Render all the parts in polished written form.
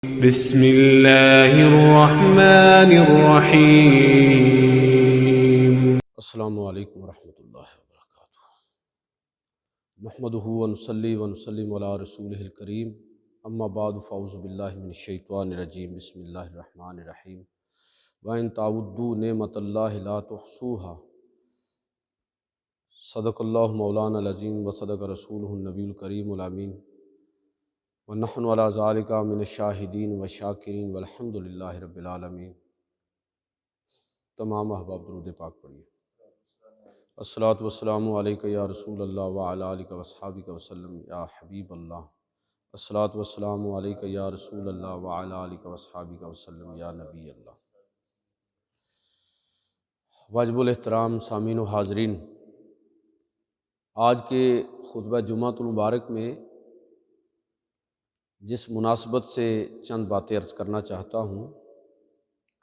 بسم اللہ الرحمن الرحیم۔ السلام علیکم ورحمۃ اللہ وبرکاتہ۔ نحمدہ ونصلی ونسلم علی رسولہ الکریم، اما بعد فاعوذ باللہ من الشیطان الرجیم، بسم اللہ الرحمن الرحیم۔ وَإِن تَعُدُّوا نِعْمَتَ اللَّهِ لَا تُحْصُوهَا صدق اللہ مولانا العظیم وصدق رسولہ النبی الکریم الامین، وَنَحْنُ عَلَىٰ ذَلِكَ مِنَ الشَّاهِدِينَ وَالشَّاكِرِينَ وَالْحَمْدُ لِلَّهِ رَبِّ العالمین۔ تمام احباب درود پاک پڑھیے۔ الصلاۃ والسلام علیک یا رسول اللہ وعلی آلک واصحابک وسلم یا حبیب اللہ۔ الصلاۃ والسلام علیک یا رسول اللہ وعلی آلک واصحابک وسلم یا نبی اللہ۔ واجب الاحترام سامعین و حاضرین، آج کے خطبہ جمعۃ المبارک میں جس مناسبت سے چند باتیں عرض کرنا چاہتا ہوں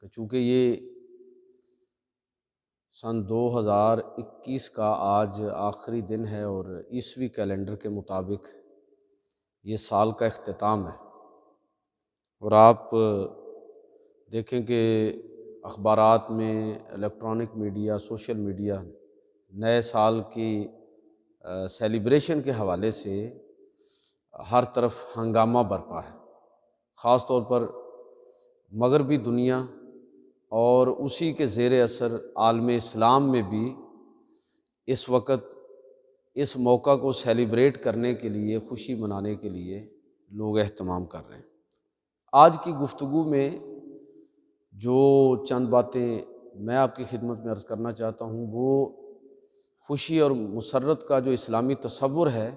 کہ چونکہ یہ سن 2021 کا آج آخری دن ہے اور عیسوی کیلنڈر کے مطابق یہ سال کا اختتام ہے، اور آپ دیکھیں کہ اخبارات میں، الیکٹرانک میڈیا، سوشل میڈیا نئے سال کی سیلیبریشن کے حوالے سے ہر طرف ہنگامہ برپا ہے، خاص طور پر مغربی دنیا اور اسی کے زیر اثر عالم اسلام میں بھی اس وقت اس موقع کو سیلیبریٹ کرنے کے لیے، خوشی منانے کے لیے لوگ اہتمام کر رہے ہیں۔ آج کی گفتگو میں جو چند باتیں میں آپ کی خدمت میں عرض کرنا چاہتا ہوں، وہ خوشی اور مسرت کا جو اسلامی تصور ہے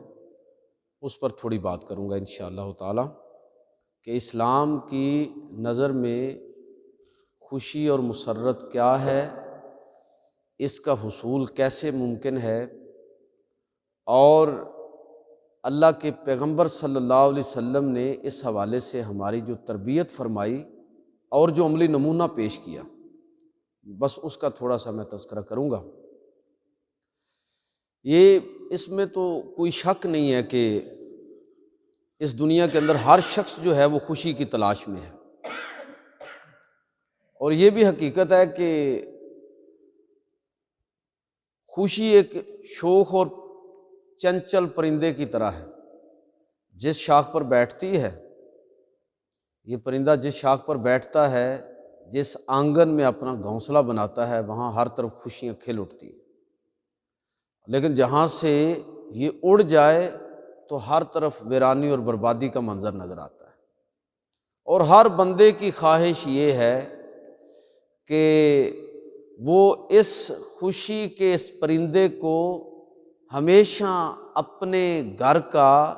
اس پر تھوڑی بات کروں گا انشاءاللہ تعالی، کہ اسلام کی نظر میں خوشی اور مسرت کیا ہے، اس کا حصول کیسے ممکن ہے، اور اللہ کے پیغمبر صلی اللہ علیہ وسلم نے اس حوالے سے ہماری جو تربیت فرمائی اور جو عملی نمونہ پیش کیا، بس اس کا تھوڑا سا میں تذکرہ کروں گا۔ یہ اس میں تو کوئی شک نہیں ہے کہ اس دنیا کے اندر ہر شخص جو ہے وہ خوشی کی تلاش میں ہے، اور یہ بھی حقیقت ہے کہ خوشی ایک شوخ اور چنچل پرندے کی طرح ہے، جس شاخ پر بیٹھتی ہے، یہ پرندہ جس شاخ پر بیٹھتا ہے، جس آنگن میں اپنا گھونسلہ بناتا ہے، وہاں ہر طرف خوشیاں کھل اٹھتی ہیں، لیکن جہاں سے یہ اڑ جائے تو ہر طرف ویرانی اور بربادی کا منظر نظر آتا ہے۔ اور ہر بندے کی خواہش یہ ہے کہ وہ اس خوشی کے اس پرندے کو ہمیشہ اپنے گھر کا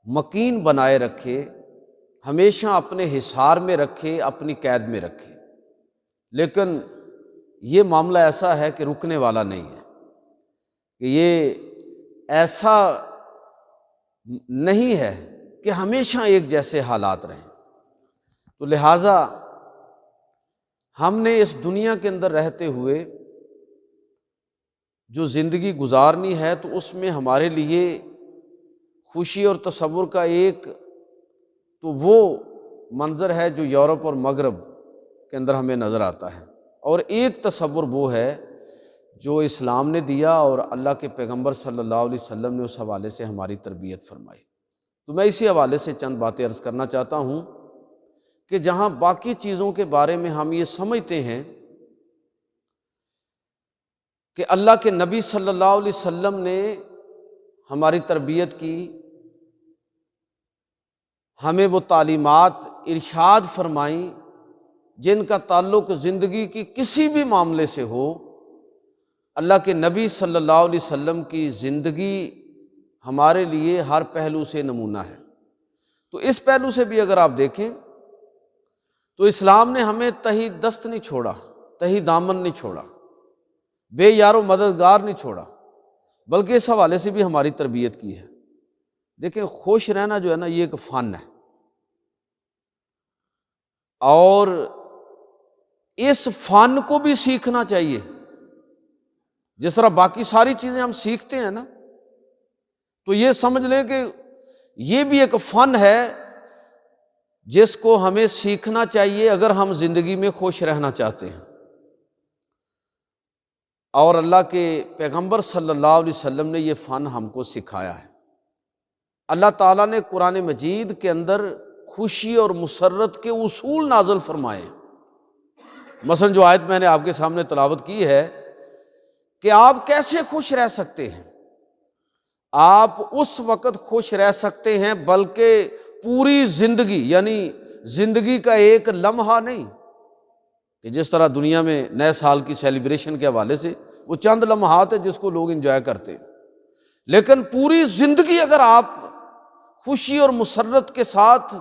مکین بنائے رکھے، ہمیشہ اپنے حصار میں رکھے، اپنی قید میں رکھے، لیکن یہ معاملہ ایسا ہے کہ رکنے والا نہیں ہے، کہ یہ ایسا نہیں ہے کہ ہمیشہ ایک جیسے حالات رہیں۔ تو لہٰذا ہم نے اس دنیا کے اندر رہتے ہوئے جو زندگی گزارنی ہے، تو اس میں ہمارے لیے خوشی اور تصور کا ایک تو وہ منظر ہے جو یورپ اور مغرب کے اندر ہمیں نظر آتا ہے، اور ایک تصور وہ ہے جو اسلام نے دیا اور اللہ کے پیغمبر صلی اللہ علیہ وسلم نے اس حوالے سے ہماری تربیت فرمائی۔ تو میں اسی حوالے سے چند باتیں عرض کرنا چاہتا ہوں کہ جہاں باقی چیزوں کے بارے میں ہم یہ سمجھتے ہیں کہ اللہ کے نبی صلی اللہ علیہ وسلم نے ہماری تربیت کی، ہمیں وہ تعلیمات ارشاد فرمائیں جن کا تعلق زندگی کی کسی بھی معاملے سے ہو، اللہ کے نبی صلی اللہ علیہ وسلم کی زندگی ہمارے لیے ہر پہلو سے نمونہ ہے۔ تو اس پہلو سے بھی اگر آپ دیکھیں تو اسلام نے ہمیں تہی دست نہیں چھوڑا، تہی دامن نہیں چھوڑا، بے یار و مددگار نہیں چھوڑا، بلکہ اس حوالے سے بھی ہماری تربیت کی ہے۔ دیکھیں، خوش رہنا جو ہے نا، یہ ایک فن ہے، اور اس فن کو بھی سیکھنا چاہیے۔ جس طرح باقی ساری چیزیں ہم سیکھتے ہیں نا، تو یہ سمجھ لیں کہ یہ بھی ایک فن ہے جس کو ہمیں سیکھنا چاہیے اگر ہم زندگی میں خوش رہنا چاہتے ہیں۔ اور اللہ کے پیغمبر صلی اللہ علیہ وسلم نے یہ فن ہم کو سکھایا ہے۔ اللہ تعالیٰ نے قرآن مجید کے اندر خوشی اور مسرت کے اصول نازل فرمائے ہیں۔ مثلا جو آیت میں نے آپ کے سامنے تلاوت کی ہے کہ آپ کیسے خوش رہ سکتے ہیں۔ آپ اس وقت خوش رہ سکتے ہیں بلکہ پوری زندگی، یعنی زندگی کا ایک لمحہ نہیں کہ جس طرح دنیا میں نئے سال کی سیلیبریشن کے حوالے سے وہ چند لمحات ہیں جس کو لوگ انجوائے کرتے ہیں، لیکن پوری زندگی اگر آپ خوشی اور مسرت کے ساتھ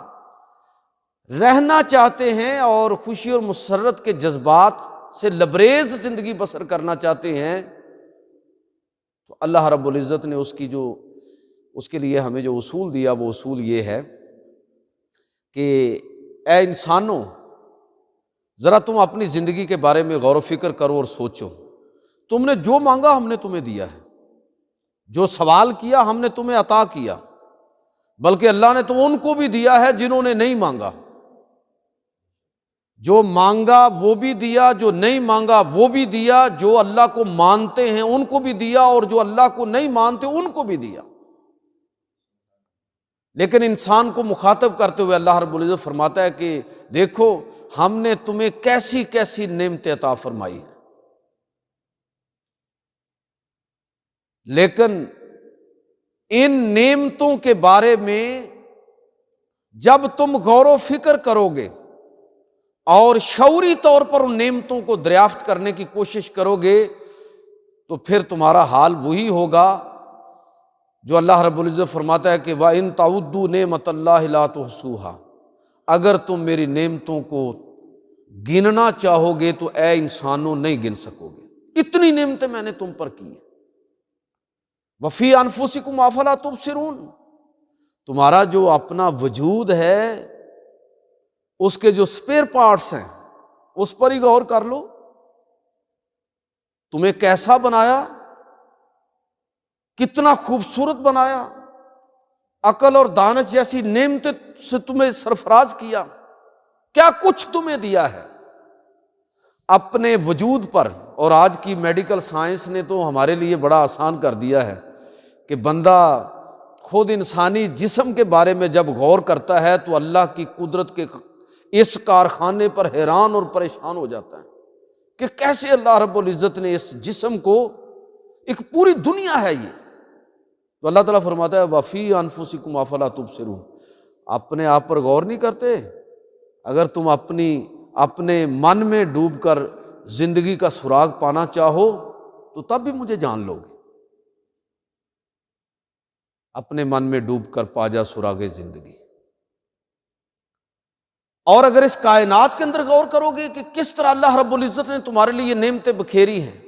رہنا چاہتے ہیں اور خوشی اور مسرت کے جذبات سے لبریز زندگی بسر کرنا چاہتے ہیں تو اللہ رب العزت نے اس کے لیے ہمیں جو اصول دیا وہ اصول یہ ہے کہ اے انسانوں، ذرا تم اپنی زندگی کے بارے میں غور و فکر کرو اور سوچو۔ تم نے جو مانگا ہم نے تمہیں دیا ہے، جو سوال کیا ہم نے تمہیں عطا کیا، بلکہ اللہ نے تو ان کو بھی دیا ہے جنہوں نے نہیں مانگا۔ جو مانگا وہ بھی دیا، جو نہیں مانگا وہ بھی دیا، جو اللہ کو مانتے ہیں ان کو بھی دیا اور جو اللہ کو نہیں مانتے ان کو بھی دیا۔ لیکن انسان کو مخاطب کرتے ہوئے اللہ رب العزت فرماتا ہے کہ دیکھو ہم نے تمہیں کیسی کیسی نعمتیں عطا فرمائی ہیں، لیکن ان نعمتوں کے بارے میں جب تم غور و فکر کرو گے اور شعوری طور پر ان نعمتوں کو دریافت کرنے کی کوشش کرو گے تو پھر تمہارا حال وہی ہوگا جو اللہ رب العزت فرماتا ہے کہ وَإِن تَعُدُّوا نِعْمَتَ اللَّهِ لَا تُحْصُوهَا، اگر تم میری نعمتوں کو گننا چاہو گے تو اے انسانوں نہیں گن سکو گے، اتنی نعمتیں میں نے تم پر کی ہیں۔ وَفِي أَنفُسِكُمْ أَفَلَا تُبْصِرُونَ، تمہارا جو اپنا وجود ہے اس کے جو سپیئر پارٹس ہیں اس پر ہی غور کر لو، تمہیں کیسا بنایا، کتنا خوبصورت بنایا، عقل اور دانش جیسی نعمتیں سے تمہیں سرفراز کیا، کیا کچھ تمہیں دیا ہے اپنے وجود پر۔ اور آج کی میڈیکل سائنس نے تو ہمارے لیے بڑا آسان کر دیا ہے کہ بندہ خود انسانی جسم کے بارے میں جب غور کرتا ہے تو اللہ کی قدرت کے اس کارخانے پر حیران اور پریشان ہو جاتا ہے کہ کیسے اللہ رب العزت نے اس جسم کو، ایک پوری دنیا ہے یہ، تو اللہ تعالیٰ فرماتا ہے وَفِي أَنفُسِكُمْ أَفَلَا تُبْصِرُونَ، اپنے آپ پر غور نہیں کرتے؟ اگر تم اپنے من میں ڈوب کر زندگی کا سراغ پانا چاہو تو تب بھی مجھے جان لو گے، اپنے من میں ڈوب کر پا جا سراغ زندگی۔ اور اگر اس کائنات کے اندر غور کرو گے کہ کس طرح اللہ رب العزت نے تمہارے لیے نعمتیں بکھیری ہیں،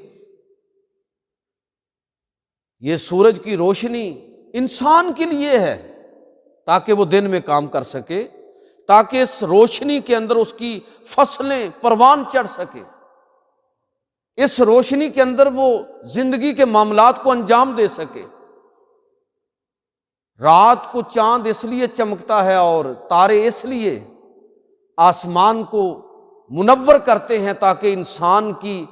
یہ سورج کی روشنی انسان کے لیے ہے تاکہ وہ دن میں کام کر سکے، تاکہ اس روشنی کے اندر اس کی فصلیں پروان چڑھ سکے، اس روشنی کے اندر وہ زندگی کے معاملات کو انجام دے سکے۔ رات کو چاند اس لیے چمکتا ہے اور تارے اس لیے آسمان کو منور کرتے ہیں تاکہ انسان کی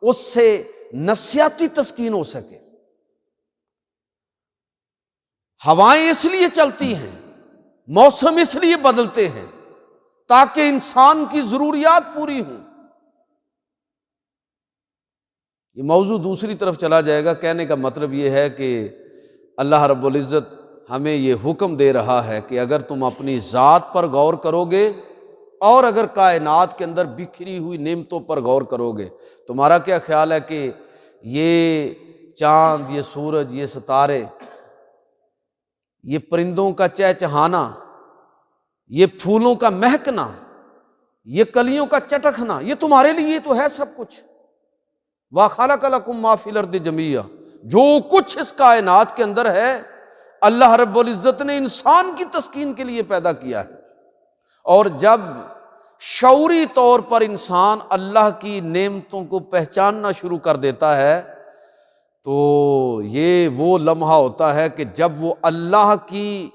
اس سے نفسیاتی تسکین ہو سکے۔ ہوائیں اس لیے چلتی ہیں، موسم اس لیے بدلتے ہیں تاکہ انسان کی ضروریات پوری ہوں۔ یہ موضوع دوسری طرف چلا جائے گا، کہنے کا مطلب یہ ہے کہ اللہ رب العزت ہمیں یہ حکم دے رہا ہے کہ اگر تم اپنی ذات پر غور کرو گے اور اگر کائنات کے اندر بکھری ہوئی نعمتوں پر غور کرو گے، تمہارا کیا خیال ہے کہ یہ چاند، یہ سورج، یہ ستارے، یہ پرندوں کا چہچہانا، یہ پھولوں کا مہکنا، یہ کلیوں کا چٹکنا، یہ تمہارے لیے تو ہے سب کچھ۔ وَخَلَقَ لَكُم مَّا فِي الْأَرْضِ جَمِيعًا، جو کچھ اس کائنات کے اندر ہے اللہ رب العزت نے انسان کی تسکین کے لیے پیدا کیا ہے۔ اور جب شعوری طور پر انسان اللہ کی نعمتوں کو پہچاننا شروع کر دیتا ہے تو یہ وہ لمحہ ہوتا ہے کہ جب وہ اللہ کی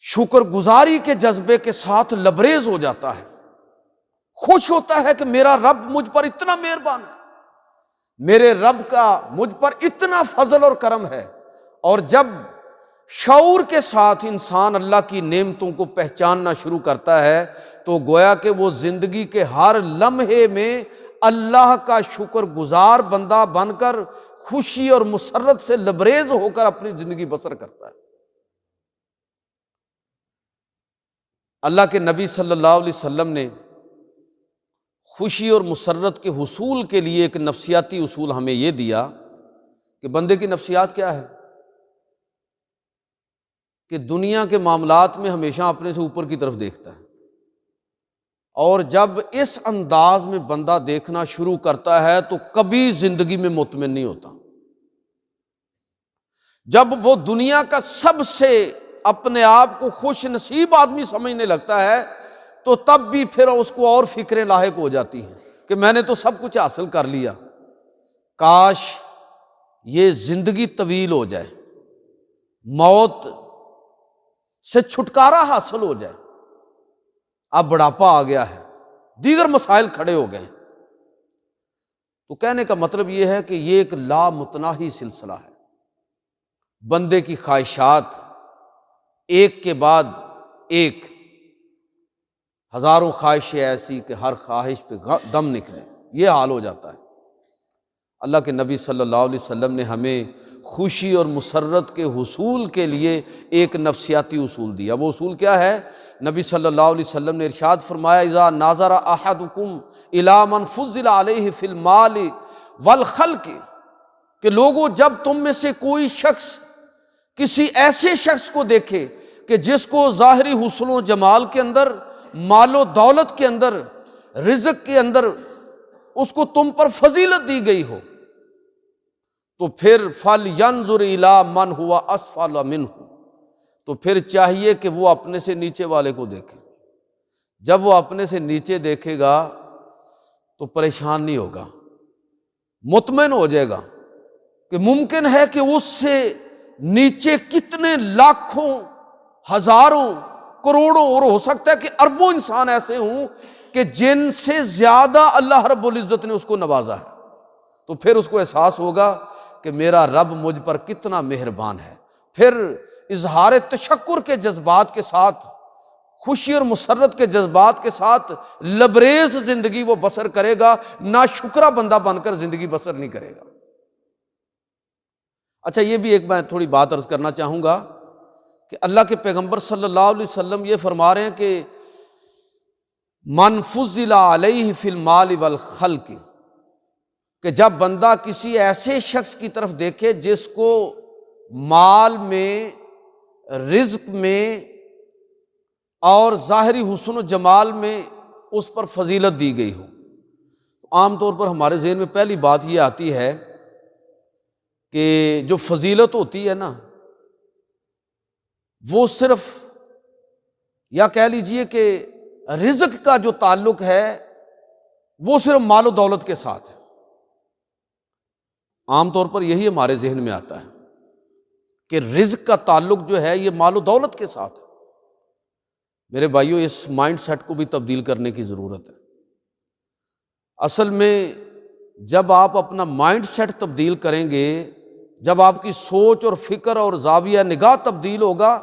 شکر گزاری کے جذبے کے ساتھ لبریز ہو جاتا ہے، خوش ہوتا ہے کہ میرا رب مجھ پر اتنا مہربان ہے، میرے رب کا مجھ پر اتنا فضل اور کرم ہے۔ اور جب شعور کے ساتھ انسان اللہ کی نعمتوں کو پہچاننا شروع کرتا ہے تو گویا کہ وہ زندگی کے ہر لمحے میں اللہ کا شکر گزار بندہ بن کر خوشی اور مسرت سے لبریز ہو کر اپنی زندگی بسر کرتا ہے۔ اللہ کے نبی صلی اللہ علیہ وسلم نے خوشی اور مسرت کے حصول کے لیے ایک نفسیاتی اصول ہمیں یہ دیا کہ بندے کی نفسیات کیا ہے کہ دنیا کے معاملات میں ہمیشہ اپنے سے اوپر کی طرف دیکھتا ہے، اور جب اس انداز میں بندہ دیکھنا شروع کرتا ہے تو کبھی زندگی میں مطمئن نہیں ہوتا۔ جب وہ دنیا کا سب سے اپنے آپ کو خوش نصیب آدمی سمجھنے لگتا ہے تو تب بھی پھر اس کو اور فکریں لاحق ہو جاتی ہیں کہ میں نے تو سب کچھ حاصل کر لیا، کاش یہ زندگی طویل ہو جائے، موت سے چھٹکارا حاصل ہو جائے، اب بڑھاپا آ گیا ہے، دیگر مسائل کھڑے ہو گئے ہیں۔ تو کہنے کا مطلب یہ ہے کہ یہ ایک لامتناہی سلسلہ ہے، بندے کی خواہشات ایک کے بعد ایک، ہزاروں خواہشیں ایسی کہ ہر خواہش پہ دم نکلے، یہ حال ہو جاتا ہے۔ اللہ کے نبی صلی اللہ علیہ وسلم نے ہمیں خوشی اور مسرت کے حصول کے لیے ایک نفسیاتی اصول دیا۔ وہ اصول کیا ہے؟ نبی صلی اللہ علیہ وسلم نے ارشاد فرمایا اذا ناظر احدکم الی من فضل علیہ فی المال والخلق، کہ لوگوں جب تم میں سے کوئی شخص کسی ایسے شخص کو دیکھے کہ جس کو ظاہری حسن و جمال کے اندر، مال و دولت کے اندر، رزق کے اندر اس کو تم پر فضیلت دی گئی ہو، تو پھر فَلْيَنْظُرْ إِلَىٰ مَنْ هُوَ أَسْفَلَ مِنْهُ، تو پھر چاہیے کہ وہ اپنے سے نیچے والے کو دیکھے۔ جب وہ اپنے سے نیچے دیکھے گا تو پریشان نہیں ہوگا، مطمئن ہو جائے گا کہ ممکن ہے کہ اس سے نیچے کتنے لاکھوں، ہزاروں، کروڑوں اور ہو سکتا ہے کہ اربوں انسان ایسے ہوں کہ جن سے زیادہ اللہ رب العزت نے اس کو نوازا ہے، تو پھر اس کو احساس ہوگا کہ میرا رب مجھ پر کتنا مہربان ہے۔ پھر اظہار تشکر کے جذبات کے ساتھ، خوشی اور مسرت کے جذبات کے ساتھ لبریز زندگی وہ بسر کرے گا، ناشکرا بندہ بن کر زندگی بسر نہیں کرے گا۔ اچھا، یہ بھی ایک میں تھوڑی بات عرض کرنا چاہوں گا کہ اللہ کے پیغمبر صلی اللہ علیہ وسلم یہ فرما رہے ہیں کہ من فضل علیہ فی المال والخلق، کہ جب بندہ کسی ایسے شخص کی طرف دیکھے جس کو مال میں، رزق میں اور ظاہری حسن و جمال میں اس پر فضیلت دی گئی ہو، عام طور پر ہمارے ذہن میں پہلی بات یہ آتی ہے کہ جو فضیلت ہوتی ہے نا، وہ صرف، یا کہہ لیجئے کہ رزق کا جو تعلق ہے وہ صرف مال و دولت کے ساتھ ہے۔ عام طور پر یہی ہمارے ذہن میں آتا ہے کہ رزق کا تعلق جو ہے یہ مال و دولت کے ساتھ ہے۔ میرے بھائیو، اس مائنڈ سیٹ کو بھی تبدیل کرنے کی ضرورت ہے۔ اصل میں جب آپ اپنا مائنڈ سیٹ تبدیل کریں گے، جب آپ کی سوچ اور فکر اور زاویہ نگاہ تبدیل ہوگا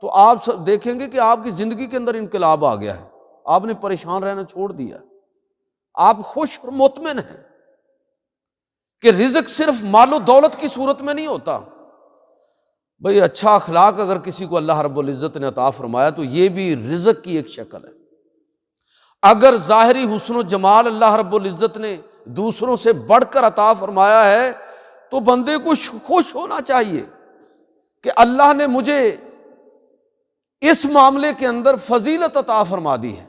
تو آپ دیکھیں گے کہ آپ کی زندگی کے اندر انقلاب آ گیا ہے، آپ نے پریشان رہنا چھوڑ دیا، آپ خوش اور مطمئن ہیں کہ رزق صرف مال و دولت کی صورت میں نہیں ہوتا۔ بھئی اچھا اخلاق اگر کسی کو اللہ رب العزت نے عطا فرمایا تو یہ بھی رزق کی ایک شکل ہے۔ اگر ظاہری حسن و جمال اللہ رب العزت نے دوسروں سے بڑھ کر عطا فرمایا ہے تو بندے کو خوش ہونا چاہیے کہ اللہ نے مجھے اس معاملے کے اندر فضیلت عطا فرما دی ہے،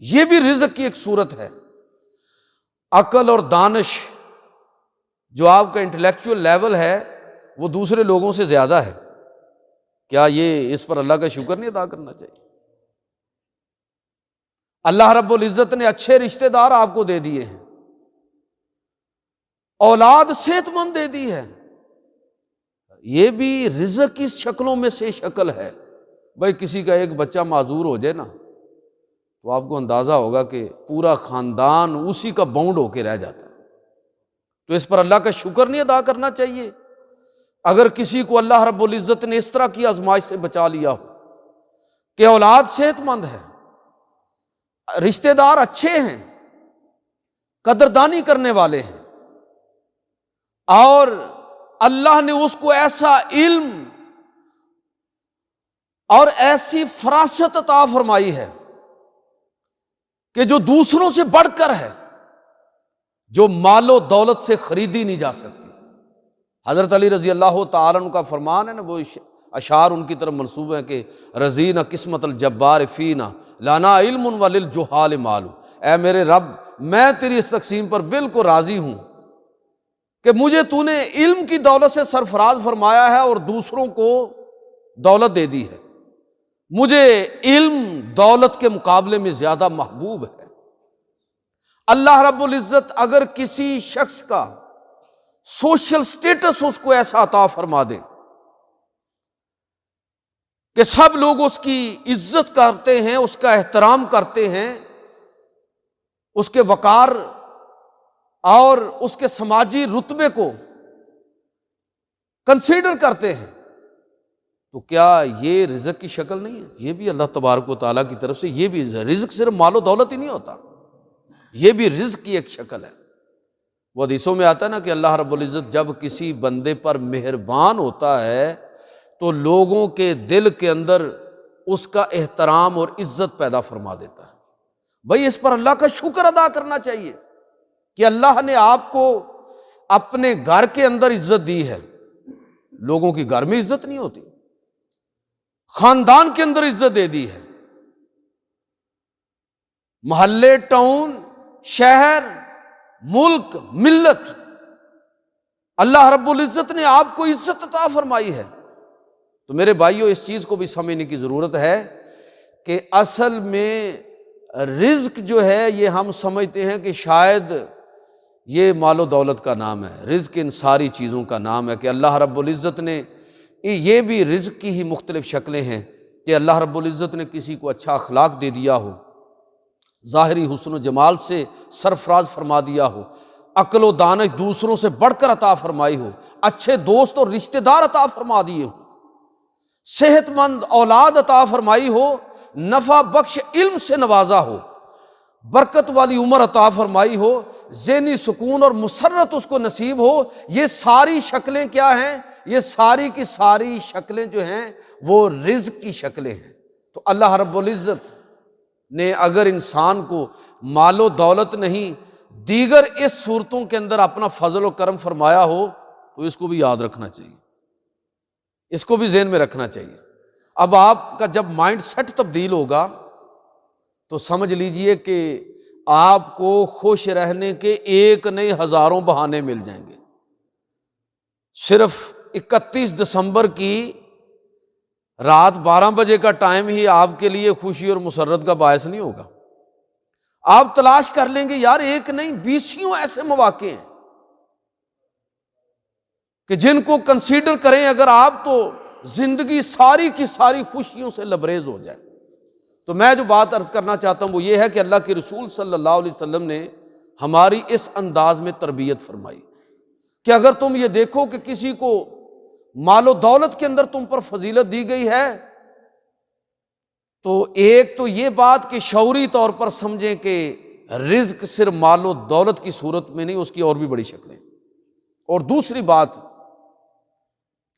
یہ بھی رزق کی ایک صورت ہے۔ عقل اور دانش، جو آپ کا انٹلیکچوئل لیول ہے وہ دوسرے لوگوں سے زیادہ ہے، کیا یہ اس پر اللہ کا شکر نہیں ادا کرنا چاہیے؟ اللہ رب العزت نے اچھے رشتہ دار آپ کو دے دیے ہیں، اولاد صحت مند دے دی ہے، یہ بھی رزق کی شکلوں میں سے شکل ہے۔ بھائی کسی کا ایک بچہ معذور ہو جائے نا تو آپ کو اندازہ ہوگا کہ پورا خاندان اسی کا باؤنڈ ہو کے رہ جاتا ہے۔ تو اس پر اللہ کا شکر نہیں ادا کرنا چاہیے؟ اگر کسی کو اللہ رب العزت نے اس طرح کی آزمائش سے بچا لیا ہو کہ اولاد صحت مند ہے، رشتہ دار اچھے ہیں، قدردانی کرنے والے ہیں، اور اللہ نے اس کو ایسا علم اور ایسی فراست عطا فرمائی ہے کہ جو دوسروں سے بڑھ کر ہے، جو مال و دولت سے خریدی نہیں جا سکتی۔ حضرت علی رضی اللہ تعالیٰ عنہ کا فرمان ہے نا، وہ اشعار ان کی طرف منسوب ہیں کہ رضینا قسمت الجبار فینا لانا علم وللجہال مال۔ اے میرے رب، میں تیری اس تقسیم پر بالکل راضی ہوں کہ مجھے تو نے علم کی دولت سے سرفراز فرمایا ہے اور دوسروں کو دولت دے دی ہے۔ مجھے علم دولت کے مقابلے میں زیادہ محبوب ہے۔ اللہ رب العزت اگر کسی شخص کا سوشل سٹیٹس اس کو ایسا عطا فرما دے کہ سب لوگ اس کی عزت کرتے ہیں، اس کا احترام کرتے ہیں، اس کے وقار اور اس کے سماجی رتبے کو کنسیڈر کرتے ہیں، تو کیا یہ رزق کی شکل نہیں ہے؟ یہ بھی اللہ تبارک و تعالیٰ کی طرف سے، یہ بھی رزق صرف مال و دولت ہی نہیں ہوتا، یہ بھی رزق کی ایک شکل ہے۔ وہ حدیثوں میں آتا ہے نا کہ اللہ رب العزت جب کسی بندے پر مہربان ہوتا ہے تو لوگوں کے دل کے اندر اس کا احترام اور عزت پیدا فرما دیتا ہے۔ بھائی اس پر اللہ کا شکر ادا کرنا چاہیے کہ اللہ نے آپ کو اپنے گھر کے اندر عزت دی ہے۔ لوگوں کی گھر میں عزت نہیں ہوتی، خاندان کے اندر عزت دے دی ہے، محلے، ٹاؤن، شہر، ملک، ملت، اللہ رب العزت نے آپ کو عزت عطا فرمائی ہے۔ تو میرے بھائیو، اس چیز کو بھی سمجھنے کی ضرورت ہے کہ اصل میں رزق جو ہے یہ ہم سمجھتے ہیں کہ شاید یہ مال و دولت کا نام ہے۔ رزق ان ساری چیزوں کا نام ہے کہ اللہ رب العزت نے، یہ بھی رزق کی ہی مختلف شکلیں ہیں کہ اللہ رب العزت نے کسی کو اچھا اخلاق دے دیا ہو، ظاہری حسن و جمال سے سرفراز فرما دیا ہو، عقل و دانش دوسروں سے بڑھ کر عطا فرمائی ہو، اچھے دوست اور رشتہ دار عطا فرما دیے ہو، صحت مند اولاد عطا فرمائی ہو، نفع بخش علم سے نوازا ہو، برکت والی عمر عطا فرمائی ہو، ذہنی سکون اور مسرت اس کو نصیب ہو۔ یہ ساری شکلیں کیا ہیں؟ یہ ساری کی ساری شکلیں جو ہیں وہ رزق کی شکلیں ہیں۔ تو اللہ رب العزت نے اگر انسان کو مال و دولت نہیں دیگر اس صورتوں کے اندر اپنا فضل و کرم فرمایا ہو تو اس کو بھی یاد رکھنا چاہیے، اس کو بھی ذہن میں رکھنا چاہیے۔ اب آپ کا جب مائنڈ سیٹ تبدیل ہوگا تو سمجھ لیجئے کہ آپ کو خوش رہنے کے ایک نہیں ہزاروں بہانے مل جائیں گے۔ صرف 31 دسمبر کی رات 12 بجے کا ٹائم ہی آپ کے لیے خوشی اور مسرت کا باعث نہیں ہوگا۔ آپ تلاش کر لیں گے، یار ایک نہیں 20 ایسے مواقع ہیں کہ جن کو کنسیڈر کریں اگر آپ تو زندگی ساری کی ساری خوشیوں سے لبریز ہو جائے۔ تو میں جو بات عرض کرنا چاہتا ہوں وہ یہ ہے کہ اللہ کے رسول صلی اللہ علیہ وسلم نے ہماری اس انداز میں تربیت فرمائی کہ اگر تم یہ دیکھو کہ کسی کو مال و دولت کے اندر تم پر فضیلت دی گئی ہے تو ایک تو یہ بات کہ شعوری طور پر سمجھیں کہ رزق صرف مال و دولت کی صورت میں نہیں، اس کی اور بھی بڑی شکلیں۔ اور دوسری بات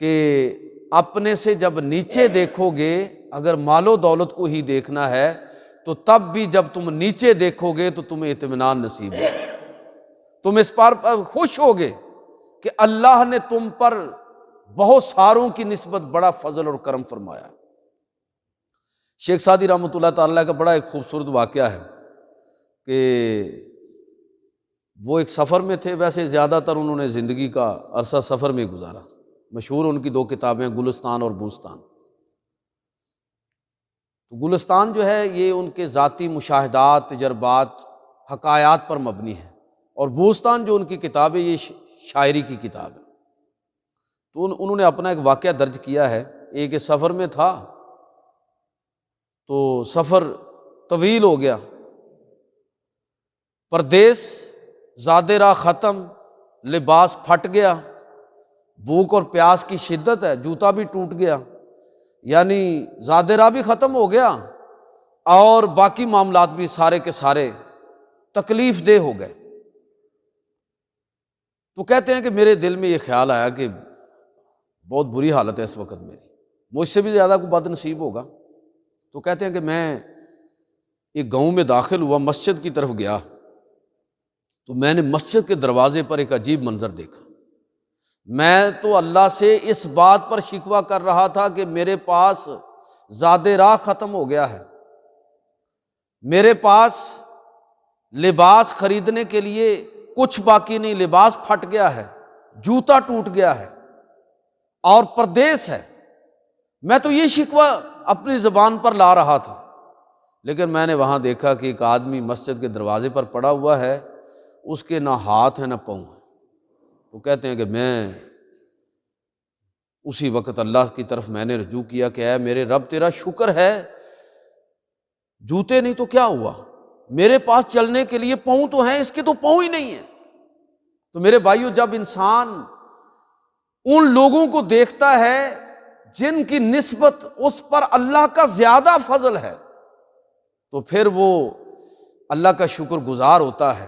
کہ اپنے سے جب نیچے دیکھو گے، اگر مال و دولت کو ہی دیکھنا ہے تو تب بھی جب تم نیچے دیکھو گے تو تمہیں اطمینان نصیب ہے، تم اس پر خوش ہوگے کہ اللہ نے تم پر بہت ساروں کی نسبت بڑا فضل اور کرم فرمایا۔ شیخ سعدی رحمۃ اللہ تعالیٰ کا بڑا ایک خوبصورت واقعہ ہے کہ وہ ایک سفر میں تھے، ویسے زیادہ تر انہوں نے زندگی کا عرصہ سفر میں گزارا۔ مشہور ان کی 2 کتابیں گلستان اور بوستان۔ تو گلستان جو ہے یہ ان کے ذاتی مشاہدات، تجربات، حکایات پر مبنی ہے، اور بوستان جو ان کی کتاب ہے یہ شاعری کی کتاب ہے۔ تو انہوں نے اپنا ایک واقعہ درج کیا ہے۔ ایک سفر میں تھا تو سفر طویل ہو گیا، پردیس، زاد راہ ختم، لباس پھٹ گیا، بھوک اور پیاس کی شدت ہے، جوتا بھی ٹوٹ گیا، یعنی زاد راہ بھی ختم ہو گیا اور باقی معاملات بھی سارے کے سارے تکلیف دہ ہو گئے۔ تو کہتے ہیں کہ میرے دل میں یہ خیال آیا کہ بہت بری حالت ہے اس وقت میری، مجھ سے بھی زیادہ کوئی بد نصیب ہوگا۔ تو کہتے ہیں کہ میں ایک گاؤں میں داخل ہوا، مسجد کی طرف گیا، تو میں نے مسجد کے دروازے پر ایک عجیب منظر دیکھا۔ میں تو اللہ سے اس بات پر شکوہ کر رہا تھا کہ میرے پاس زاد راہ ختم ہو گیا ہے، میرے پاس لباس خریدنے کے لیے کچھ باقی نہیں، لباس پھٹ گیا ہے، جوتا ٹوٹ گیا ہے اور پردیس ہے۔ میں تو یہ شکوہ اپنی زبان پر لا رہا تھا، لیکن میں نے وہاں دیکھا کہ ایک آدمی مسجد کے دروازے پر پڑا ہوا ہے، اس کے نہ ہاتھ ہے نہ پاؤں ہے۔ وہ کہتے ہیں کہ میں اسی وقت اللہ کی طرف میں نے رجوع کیا کہ اے میرے رب، تیرا شکر ہے، جوتے نہیں تو کیا ہوا، میرے پاس چلنے کے لیے پاؤں تو ہیں، اس کے تو پاؤں ہی نہیں ہیں۔ تو میرے بھائیو، جب انسان ان لوگوں کو دیکھتا ہے جن کی نسبت اس پر اللہ کا زیادہ فضل ہے، تو پھر وہ اللہ کا شکر گزار ہوتا ہے،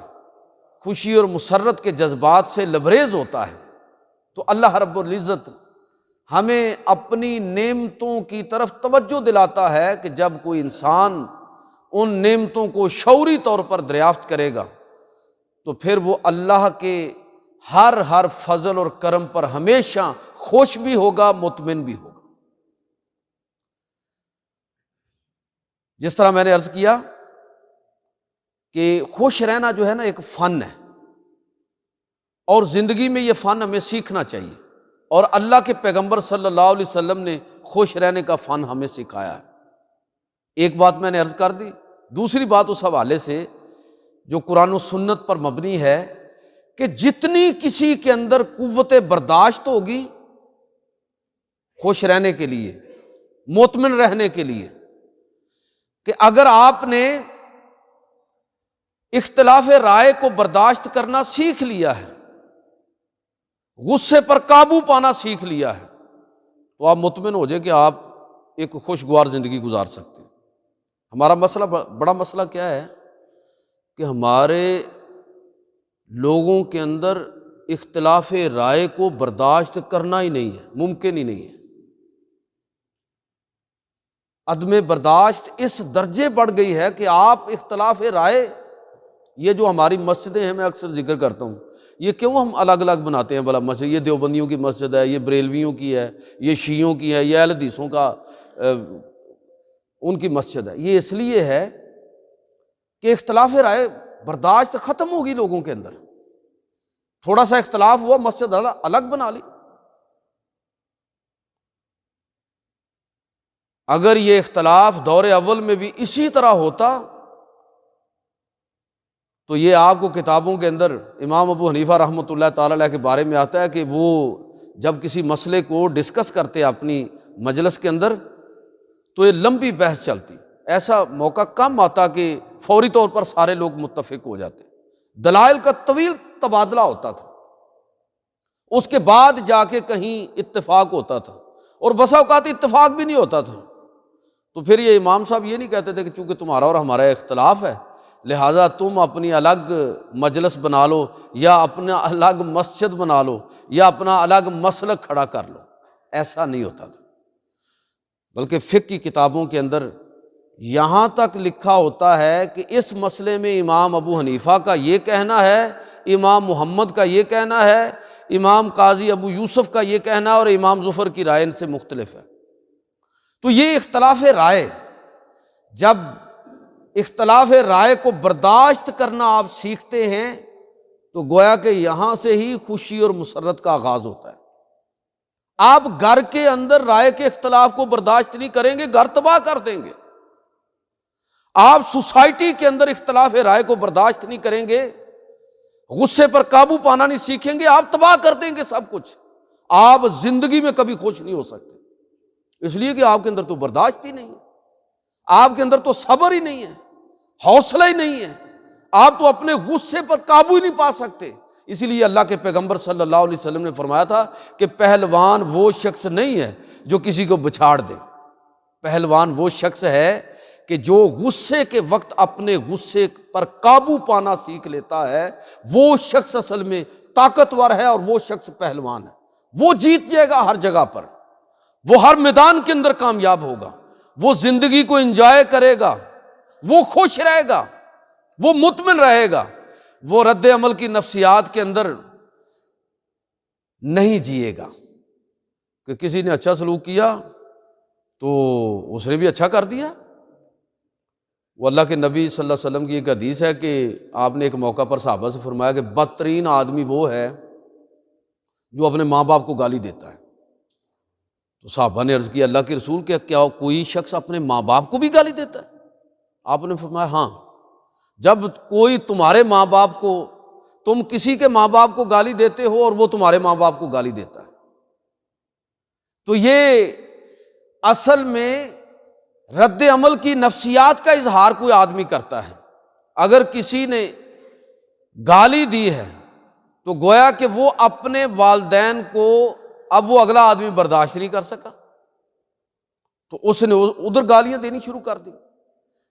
خوشی اور مسرت کے جذبات سے لبریز ہوتا ہے۔ تو اللہ رب العزت ہمیں اپنی نعمتوں کی طرف توجہ دلاتا ہے کہ جب کوئی انسان ان نعمتوں کو شعوری طور پر دریافت کرے گا تو پھر وہ اللہ کے ہر فضل اور کرم پر ہمیشہ خوش بھی ہوگا، مطمئن بھی ہوگا۔ جس طرح میں نے عرض کیا کہ خوش رہنا جو ہے نا ایک فن ہے، اور زندگی میں یہ فن ہمیں سیکھنا چاہیے، اور اللہ کے پیغمبر صلی اللہ علیہ وسلم نے خوش رہنے کا فن ہمیں سکھایا ہے۔ ایک بات میں نے عرض کر دی، دوسری بات اس حوالے سے جو قرآن و سنت پر مبنی ہے کہ جتنی کسی کے اندر قوت برداشت ہوگی خوش رہنے کے لیے، مطمئن رہنے کے لیے، کہ اگر آپ نے اختلاف رائے کو برداشت کرنا سیکھ لیا ہے، غصے پر قابو پانا سیکھ لیا ہے، تو آپ مطمئن ہو جائے کہ آپ ایک خوشگوار زندگی گزار سکتے ہیں۔ ہمارا مسئلہ، بڑا مسئلہ کیا ہے کہ ہمارے لوگوں کے اندر اختلاف رائے کو برداشت کرنا ہی نہیں ہے، ممکن ہی نہیں ہے۔ عدم برداشت اس درجے بڑھ گئی ہے کہ آپ اختلاف رائے، یہ جو ہماری مسجدیں ہیں، میں اکثر ذکر کرتا ہوں، یہ کیوں ہم الگ الگ بناتے ہیں بھلا مسجد؟ یہ دیوبندیوں کی مسجد ہے، یہ بریلویوں کی ہے، یہ شیعوں کی ہے، یہ اہل حدیثوں کا ان کی مسجد ہے۔ یہ اس لیے ہے کہ اختلاف رائے برداشت ختم ہوگی لوگوں کے اندر، تھوڑا سا اختلاف ہوا، مسجد الگ بنا لی۔ اگر یہ اختلاف دور اول میں بھی اسی طرح ہوتا تو یہ آپ کو کتابوں کے اندر امام ابو حنیفہ رحمۃ اللہ تعالی علیہ کے بارے میں آتا ہے کہ وہ جب کسی مسئلے کو ڈسکس کرتے اپنی مجلس کے اندر تو یہ لمبی بحث چلتی، ایسا موقع کم آتا کہ فوری طور پر سارے لوگ متفق ہو جاتے، دلائل کا طویل تبادلہ ہوتا تھا، اس کے بعد جا کے کہیں اتفاق ہوتا تھا، اور بسا اوقات اتفاق بھی نہیں ہوتا تھا۔ تو پھر یہ امام صاحب یہ نہیں کہتے تھے کہ چونکہ تمہارا اور ہمارا اختلاف ہے لہٰذا تم اپنی الگ مجلس بنا لو، یا اپنا الگ مسجد بنا لو، یا اپنا الگ مسلک کھڑا کر لو، ایسا نہیں ہوتا تھا۔ بلکہ فقہ کی کتابوں کے اندر یہاں تک لکھا ہوتا ہے کہ اس مسئلے میں امام ابو حنیفہ کا یہ کہنا ہے، امام محمد کا یہ کہنا ہے، امام قاضی ابو یوسف کا یہ کہنا، اور امام ظفر کی رائے ان سے مختلف ہے۔ تو یہ اختلاف رائے، جب اختلاف رائے کو برداشت کرنا آپ سیکھتے ہیں تو گویا کہ یہاں سے ہی خوشی اور مسرت کا آغاز ہوتا ہے۔ آپ گھر کے اندر رائے کے اختلاف کو برداشت نہیں کریں گے، گھر تباہ کر دیں گے۔ آپ سوسائٹی کے اندر اختلاف رائے کو برداشت نہیں کریں گے، غصے پر قابو پانا نہیں سیکھیں گے، آپ تباہ کر دیں گے سب کچھ۔ آپ زندگی میں کبھی خوش نہیں ہو سکتے، اس لیے کہ آپ کے اندر تو برداشت ہی نہیں ہے۔ آپ کے اندر تو صبر ہی نہیں ہے، حوصلہ ہی نہیں ہے، آپ تو اپنے غصے پر قابو ہی نہیں پا سکتے۔ اسی لیے اللہ کے پیغمبر صلی اللہ علیہ وسلم نے فرمایا تھا کہ پہلوان وہ شخص نہیں ہے جو کسی کو بچھاڑ دے، پہلوان وہ شخص ہے کہ جو غصے کے وقت اپنے غصے پر قابو پانا سیکھ لیتا ہے، وہ شخص اصل میں طاقتور ہے اور وہ شخص پہلوان ہے۔ وہ جیت جائے گا ہر جگہ پر، وہ ہر میدان کے اندر کامیاب ہوگا، وہ زندگی کو انجوائے کرے گا، وہ خوش رہے گا، وہ مطمئن رہے گا، وہ رد عمل کی نفسیات کے اندر نہیں جیے گا کہ کسی نے اچھا سلوک کیا تو اس نے بھی اچھا کر دیا۔ وہ اللہ کے نبی صلی اللہ علیہ وسلم کی ایک حدیث ہے کہ آپ نے ایک موقع پر صحابہ سے فرمایا کہ بدترین آدمی وہ ہے جو اپنے ماں باپ کو گالی دیتا ہے۔ تو صحابہ نے عرض کیا اللہ کے رسول کیا کوئی شخص اپنے ماں باپ کو بھی گالی دیتا ہے؟ آپ نے فرمایا ہاں، جب کوئی تمہارے ماں باپ کو، تم کسی کے ماں باپ کو گالی دیتے ہو اور وہ تمہارے ماں باپ کو گالی دیتا ہے، تو یہ اصل میں رد عمل کی نفسیات کا اظہار کوئی آدمی کرتا ہے۔ اگر کسی نے گالی دی ہے تو گویا کہ وہ اپنے والدین کو اب وہ اگلا آدمی برداشت نہیں کر سکا تو اس نے ادھر گالیاں دینی شروع کر دی۔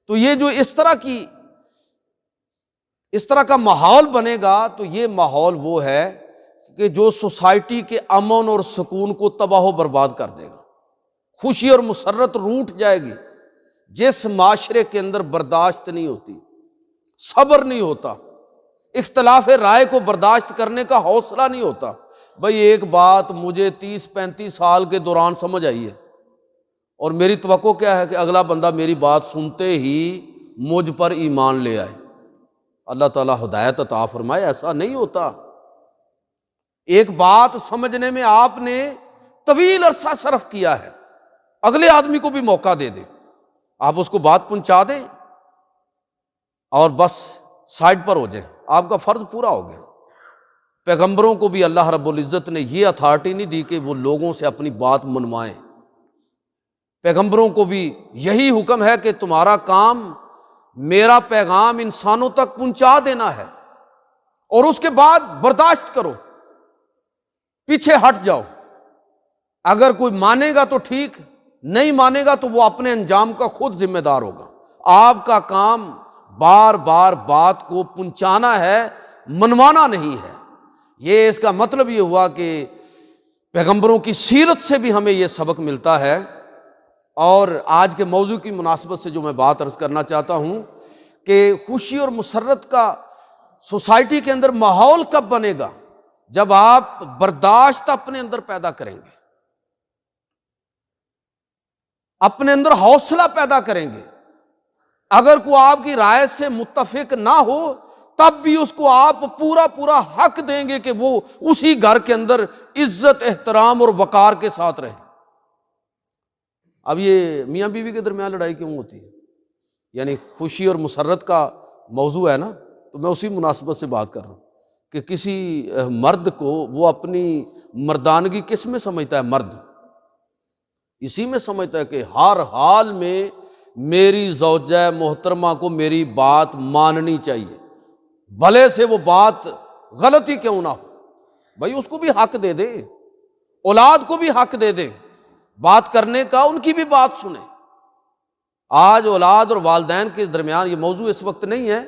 تو یہ جو اس طرح کا ماحول بنے گا تو یہ ماحول وہ ہے کہ جو سوسائٹی کے امن اور سکون کو تباہ و برباد کر دے گا، خوشی اور مسرت روٹ جائے گی۔ جس معاشرے کے اندر برداشت نہیں ہوتی، صبر نہیں ہوتا، اختلاف رائے کو برداشت کرنے کا حوصلہ نہیں ہوتا، بھئی ایک بات مجھے 30-35 سال کے دوران سمجھ آئی ہے اور میری توقع کیا ہے کہ اگلا بندہ میری بات سنتے ہی مجھ پر ایمان لے آئے۔ اللہ تعالیٰ ہدایت عطا فرمائے، ایسا نہیں ہوتا۔ ایک بات سمجھنے میں آپ نے طویل عرصہ صرف کیا ہے، اگلے آدمی کو بھی موقع دے دیں، آپ اس کو بات پہنچا دیں اور بس سائڈ پر ہو جائیں، آپ کا فرض پورا ہو گیا۔ پیغمبروں کو بھی اللہ رب العزت نے یہ اتھارٹی نہیں دی کہ وہ لوگوں سے اپنی بات منوائیں۔ پیغمبروں کو بھی یہی حکم ہے کہ تمہارا کام میرا پیغام انسانوں تک پہنچا دینا ہے اور اس کے بعد برداشت کرو، پیچھے ہٹ جاؤ۔ اگر کوئی مانے گا تو ٹھیک، نہیں مانے گا تو وہ اپنے انجام کا خود ذمہ دار ہوگا۔ آپ کا کام بار بار بات کو پہنچانا ہے، منوانا نہیں ہے۔ یہ اس کا مطلب یہ ہوا کہ پیغمبروں کی سیرت سے بھی ہمیں یہ سبق ملتا ہے۔ اور آج کے موضوع کی مناسبت سے جو میں بات عرض کرنا چاہتا ہوں کہ خوشی اور مسرت کا سوسائٹی کے اندر ماحول کب بنے گا؟ جب آپ برداشت اپنے اندر پیدا کریں گے، اپنے اندر حوصلہ پیدا کریں گے۔ اگر کوئی آپ کی رائے سے متفق نہ ہو تب بھی اس کو آپ پورا حق دیں گے کہ وہ اسی گھر کے اندر عزت، احترام اور وقار کے ساتھ رہے۔ اب یہ میاں بیوی کے درمیان لڑائی کیوں ہوتی ہے؟ یعنی خوشی اور مسرت کا موضوع ہے نا، تو میں اسی مناسبت سے بات کر رہا ہوں کہ کسی مرد کو وہ اپنی مردانگی کس میں سمجھتا ہے؟ مرد اسی میں سمجھتا ہے کہ ہر حال میں میری زوجہ محترمہ کو میری بات ماننی چاہیے، بھلے سے وہ بات غلط ہی کیوں نہ ہو۔ بھائی اس کو بھی حق دے دیں، اولاد کو بھی حق دے دیں بات کرنے کا، ان کی بھی بات سنیں۔ آج اولاد اور والدین کے درمیان یہ موضوع اس وقت نہیں ہے،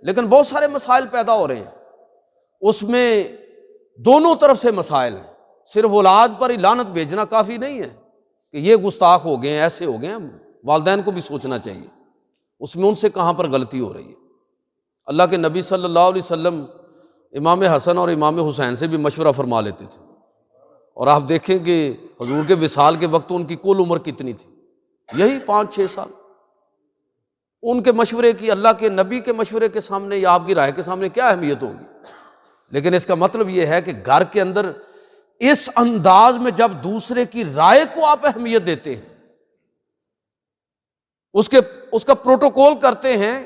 لیکن بہت سارے مسائل پیدا ہو رہے ہیں، اس میں دونوں طرف سے مسائل ہیں۔ صرف اولاد پر ہی لعنت بھیجنا کافی نہیں ہے کہ یہ گستاخ ہو گئے ہیں، ایسے ہو گئے ہیں، والدین کو بھی سوچنا چاہیے اس میں ان سے کہاں پر غلطی ہو رہی ہے۔ اللہ کے نبی صلی اللہ علیہ وسلم امام حسن اور امام حسین سے بھی مشورہ فرما لیتے تھے، اور آپ دیکھیں کہ حضور کے وصال کے وقت ان کی کل عمر کتنی تھی؟ یہی 5-6 سال۔ ان کے مشورے کی، اللہ کے نبی کے مشورے کے سامنے یا آپ کی رائے کے سامنے کیا اہمیت ہوگی؟ لیکن اس کا مطلب یہ ہے کہ گھر کے اندر اس انداز میں جب دوسرے کی رائے کو آپ اہمیت دیتے ہیں، اس کا پروٹوکول کرتے ہیں،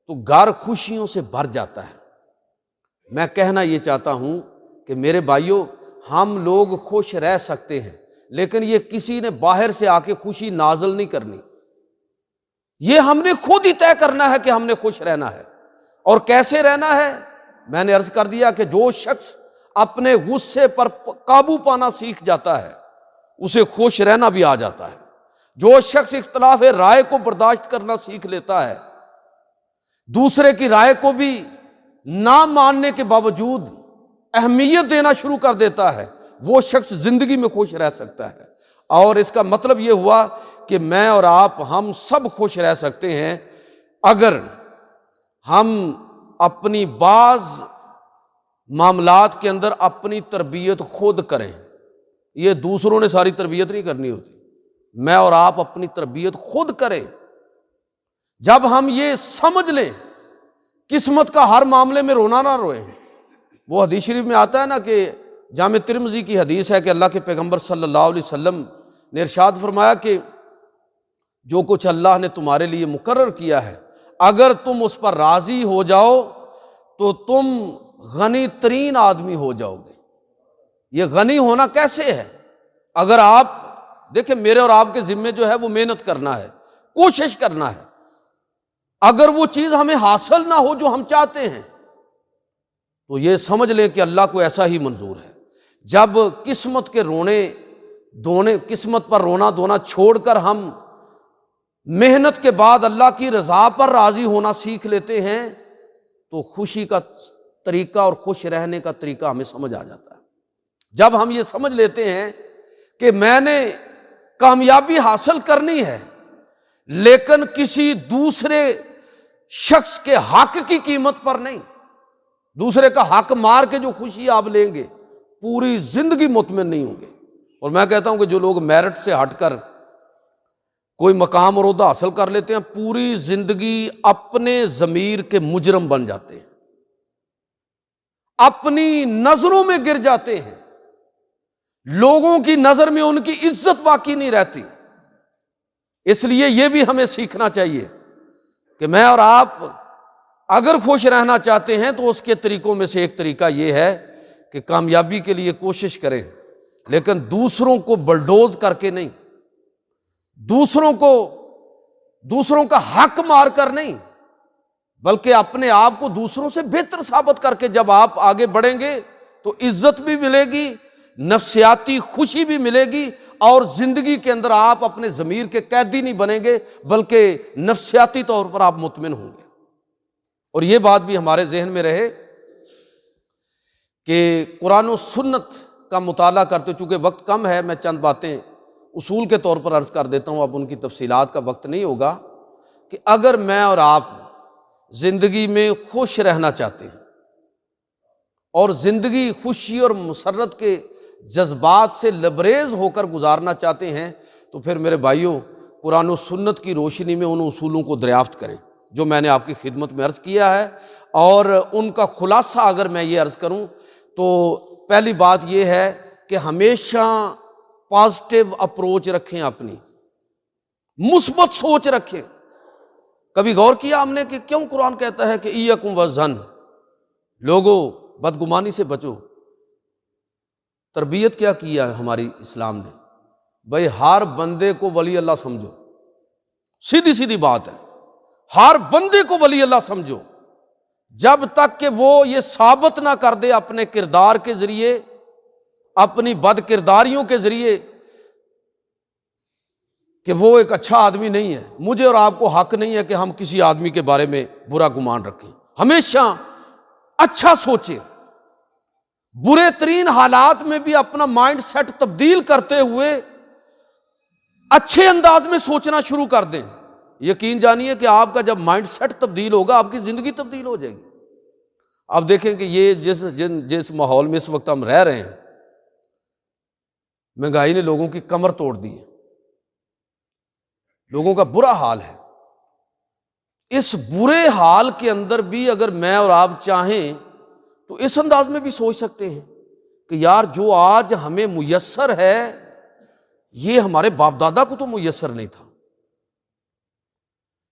تو گھر خوشیوں سے بھر جاتا ہے۔ میں کہنا یہ چاہتا ہوں کہ میرے بھائیوں، ہم لوگ خوش رہ سکتے ہیں، لیکن یہ کسی نے باہر سے آ کے خوشی نازل نہیں کرنی۔ یہ ہم نے خود ہی طے کرنا ہے کہ ہم نے خوش رہنا ہے۔ اور کیسے رہنا ہے؟ میں نے عرض کر دیا کہ جو شخص اپنے غصے پر قابو پانا سیکھ جاتا ہے اسے خوش رہنا بھی آ جاتا ہے۔ جو شخص اختلاف رائے کو برداشت کرنا سیکھ لیتا ہے، دوسرے کی رائے کو بھی نہ ماننے کے باوجود اہمیت دینا شروع کر دیتا ہے، وہ شخص زندگی میں خوش رہ سکتا ہے۔ اور اس کا مطلب یہ ہوا کہ میں اور آپ ہم سب خوش رہ سکتے ہیں اگر ہم اپنی بعض معاملات کے اندر اپنی تربیت خود کریں۔ یہ دوسروں نے ساری تربیت نہیں کرنی ہوتی، میں اور آپ اپنی تربیت خود کریں۔ جب ہم یہ سمجھ لیں، قسمت کا ہر معاملے میں رونا نہ روئیں۔ وہ حدیث شریف میں آتا ہے نا کہ جامع ترمذی کی حدیث ہے کہ اللہ کے پیغمبر صلی اللہ علیہ وسلم نے ارشاد فرمایا کہ جو کچھ اللہ نے تمہارے لیے مقرر کیا ہے اگر تم اس پر راضی ہو جاؤ تو تم غنی ترین آدمی ہو جاؤ گے۔ یہ غنی ہونا کیسے ہے؟ اگر آپ دیکھیں، میرے اور آپ کے ذمے جو ہے وہ محنت کرنا ہے، کوشش کرنا ہے۔ اگر وہ چیز ہمیں حاصل نہ ہو جو ہم چاہتے ہیں تو یہ سمجھ لیں کہ اللہ کو ایسا ہی منظور ہے۔ جب قسمت کے قسمت پر رونا دھونا چھوڑ کر ہم محنت کے بعد اللہ کی رضا پر راضی ہونا سیکھ لیتے ہیں تو خوشی کا طریقہ اور خوش رہنے کا طریقہ ہمیں سمجھ آ جاتا ہے۔ جب ہم یہ سمجھ لیتے ہیں کہ میں نے کامیابی حاصل کرنی ہے لیکن کسی دوسرے شخص کے حق کی قیمت پر نہیں، دوسرے کا حق مار کے جو خوشی آپ لیں گے پوری زندگی مطمئن نہیں ہوں گے۔ اور میں کہتا ہوں کہ جو لوگ میرٹ سے ہٹ کر کوئی مقام اور عہدہ حاصل کر لیتے ہیں پوری زندگی اپنے ضمیر کے مجرم بن جاتے ہیں، اپنی نظروں میں گر جاتے ہیں، لوگوں کی نظر میں ان کی عزت باقی نہیں رہتی۔ اس لیے یہ بھی ہمیں سیکھنا چاہیے کہ میں اور آپ اگر خوش رہنا چاہتے ہیں تو اس کے طریقوں میں سے ایک طریقہ یہ ہے کہ کامیابی کے لیے کوشش کریں لیکن دوسروں کو بلڈوز کر کے نہیں، دوسروں کا حق مار کر نہیں، بلکہ اپنے آپ کو دوسروں سے بہتر ثابت کر کے جب آپ آگے بڑھیں گے تو عزت بھی ملے گی، نفسیاتی خوشی بھی ملے گی، اور زندگی کے اندر آپ اپنے ضمیر کے قیدی نہیں بنیں گے بلکہ نفسیاتی طور پر آپ مطمئن ہوں گے۔ اور یہ بات بھی ہمارے ذہن میں رہے کہ قرآن و سنت کا مطالعہ کرتے، چونکہ وقت کم ہے میں چند باتیں اصول کے طور پر عرض کر دیتا ہوں، اب ان کی تفصیلات کا وقت نہیں ہوگا، کہ اگر میں اور آپ زندگی میں خوش رہنا چاہتے ہیں اور زندگی خوشی اور مسرت کے جذبات سے لبریز ہو کر گزارنا چاہتے ہیں تو پھر میرے بھائیوں قرآن و سنت کی روشنی میں ان اصولوں کو دریافت کریں جو میں نے آپ کی خدمت میں عرض کیا ہے۔ اور ان کا خلاصہ اگر میں یہ عرض کروں تو پہلی بات یہ ہے کہ ہمیشہ پازیٹیو اپروچ رکھیں، اپنی مثبت سوچ رکھیں۔ کبھی غور کیا ہم نے کہ کیوں قرآن کہتا ہے کہ ایکم والظن، لوگوں بدگمانی سے بچو؟ تربیت کیا کیا ہے ہماری اسلام نے؟ بھائی ہر بندے کو ولی اللہ سمجھو، سیدھی سیدھی بات ہے، ہر بندے کو ولی اللہ سمجھو جب تک کہ وہ یہ ثابت نہ کر دے اپنے کردار کے ذریعے، اپنی بد کرداریوں کے ذریعے کہ وہ ایک اچھا آدمی نہیں ہے۔ مجھے اور آپ کو حق نہیں ہے کہ ہم کسی آدمی کے بارے میں برا گمان رکھیں، ہمیشہ اچھا سوچیں، برے ترین حالات میں بھی اپنا مائنڈ سیٹ تبدیل کرتے ہوئے اچھے انداز میں سوچنا شروع کر دیں۔ یقین جانیے کہ آپ کا جب مائنڈ سیٹ تبدیل ہوگا آپ کی زندگی تبدیل ہو جائے گی۔ آپ دیکھیں کہ یہ جس ماحول میں اس وقت ہم رہ رہے ہیں، مہنگائی نے لوگوں کی کمر توڑ دی ہے، لوگوں کا برا حال ہے۔ اس برے حال کے اندر بھی اگر میں اور آپ چاہیں تو اس انداز میں بھی سوچ سکتے ہیں کہ یار جو آج ہمیں میسر ہے یہ ہمارے باپ دادا کو تو میسر نہیں تھا،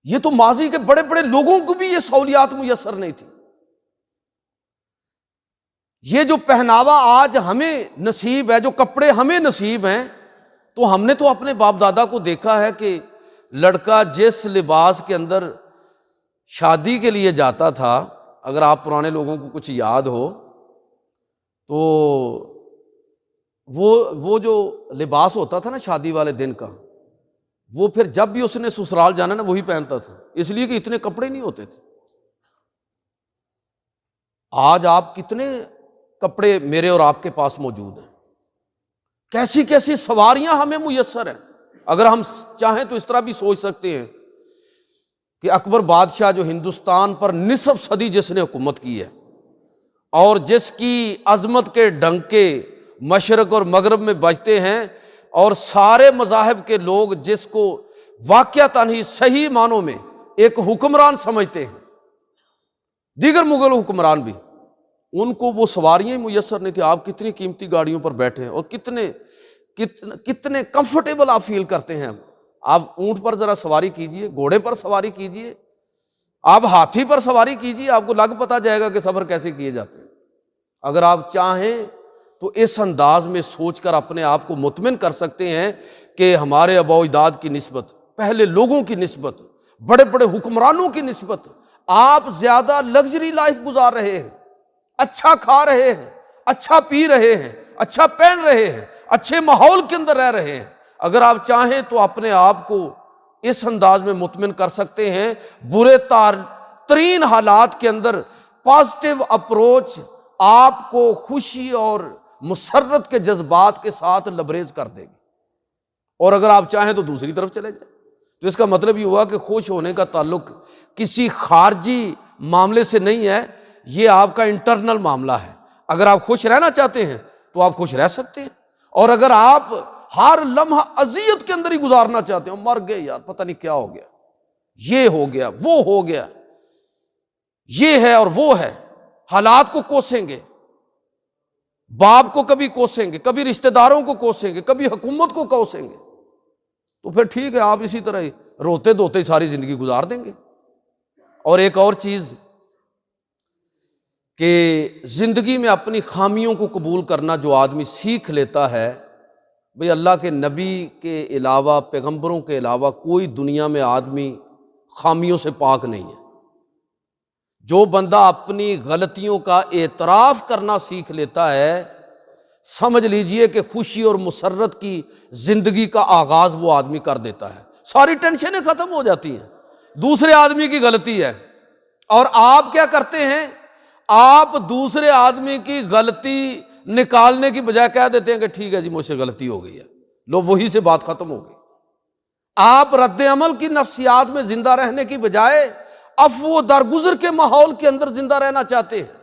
یہ تو ماضی کے بڑے بڑے لوگوں کو بھی یہ سہولیات میسر نہیں تھی۔ یہ جو پہناوا آج ہمیں نصیب ہے، جو کپڑے ہمیں نصیب ہیں، تو ہم نے تو اپنے باپ دادا کو دیکھا ہے کہ لڑکا جس لباس کے اندر شادی کے لیے جاتا تھا، اگر آپ پرانے لوگوں کو کچھ یاد ہو تو وہ جو لباس ہوتا تھا نا شادی والے دن کا، وہ پھر جب بھی اس نے سسرال جانا نا وہی پہنتا تھا، اس لیے کہ اتنے کپڑے نہیں ہوتے تھے۔ آج آپ کتنے کپڑے میرے اور آپ کے پاس موجود ہیں، کیسی کیسی سواریاں ہمیں میسر ہیں۔ اگر ہم چاہیں تو اس طرح بھی سوچ سکتے ہیں کہ اکبر بادشاہ جو ہندوستان پر نصف صدی جس نے حکومت کی ہے اور جس کی عظمت کے ڈنکے مشرق اور مغرب میں بجتے ہیں، اور سارے مذاہب کے لوگ جس کو واقعتاً ہی صحیح معنوں میں ایک حکمران سمجھتے ہیں، دیگر مغل حکمران بھی، ان کو وہ سواریاں ہی میسر نہیں تھی۔ آپ کتنی قیمتی گاڑیوں پر بیٹھے ہیں اور کتنے کمفرٹیبل آپ فیل کرتے ہیں۔ آپ اونٹ پر ذرا سواری کیجئے، گھوڑے پر سواری کیجئے، آپ ہاتھی پر سواری کیجئے، آپ کو لگ پتہ جائے گا کہ سفر کیسے کیے جاتے ہیں۔ اگر آپ چاہیں تو اس انداز میں سوچ کر اپنے آپ کو مطمئن کر سکتے ہیں کہ ہمارے آباء و اجداد کی نسبت، پہلے لوگوں کی نسبت، بڑے بڑے حکمرانوں کی نسبت آپ زیادہ لگژری لائف گزار رہے ہیں، اچھا کھا رہے ہیں، اچھا پی رہے ہیں، اچھا پہن رہے ہیں، اچھے ماحول کے اندر رہ رہے ہیں۔ اگر آپ چاہیں تو اپنے آپ کو اس انداز میں مطمئن کر سکتے ہیں، برے ترین حالات کے اندر پازیٹیو اپروچ آپ کو خوشی اور مسرت کے جذبات کے ساتھ لبریز کر دے گی۔ اور اگر آپ چاہیں تو دوسری طرف چلے جائیں، تو اس کا مطلب یہ ہوا کہ خوش ہونے کا تعلق کسی خارجی معاملے سے نہیں ہے، یہ آپ کا انٹرنل معاملہ ہے۔ اگر آپ خوش رہنا چاہتے ہیں تو آپ خوش رہ سکتے ہیں، اور اگر آپ ہر لمحہ اذیت کے اندر ہی گزارنا چاہتے ہیں، مر گئے یار پتہ نہیں کیا ہو گیا، یہ ہو گیا وہ ہو گیا، یہ ہے اور وہ ہے، حالات کو کوسیں گے، باپ کو کبھی کوسیں گے، کبھی رشتہ داروں کو کوسیں گے، کبھی حکومت کو کوسیں گے، تو پھر ٹھیک ہے آپ اسی طرح روتے دھوتے ساری زندگی گزار دیں گے۔ اور ایک اور چیز کہ زندگی میں اپنی خامیوں کو قبول کرنا جو آدمی سیکھ لیتا ہے، بھئی اللہ کے نبی کے علاوہ، پیغمبروں کے علاوہ کوئی دنیا میں آدمی خامیوں سے پاک نہیں ہے۔ جو بندہ اپنی غلطیوں کا اعتراف کرنا سیکھ لیتا ہے، سمجھ لیجئے کہ خوشی اور مسرت کی زندگی کا آغاز وہ آدمی کر دیتا ہے۔ ساری ٹینشنیں ختم ہو جاتی ہیں، دوسرے آدمی کی غلطی ہے، اور آپ کیا کرتے ہیں؟ آپ دوسرے آدمی کی غلطی نکالنے کی بجائے کہہ دیتے ہیں کہ ٹھیک ہے جی مجھ سے غلطی ہو گئی ہے، لو وہی سے بات ختم ہو گئی۔ آپ رد عمل کی نفسیات میں زندہ رہنے کی بجائے عفو درگزر کے ماحول کے اندر زندہ رہنا چاہتے ہیں،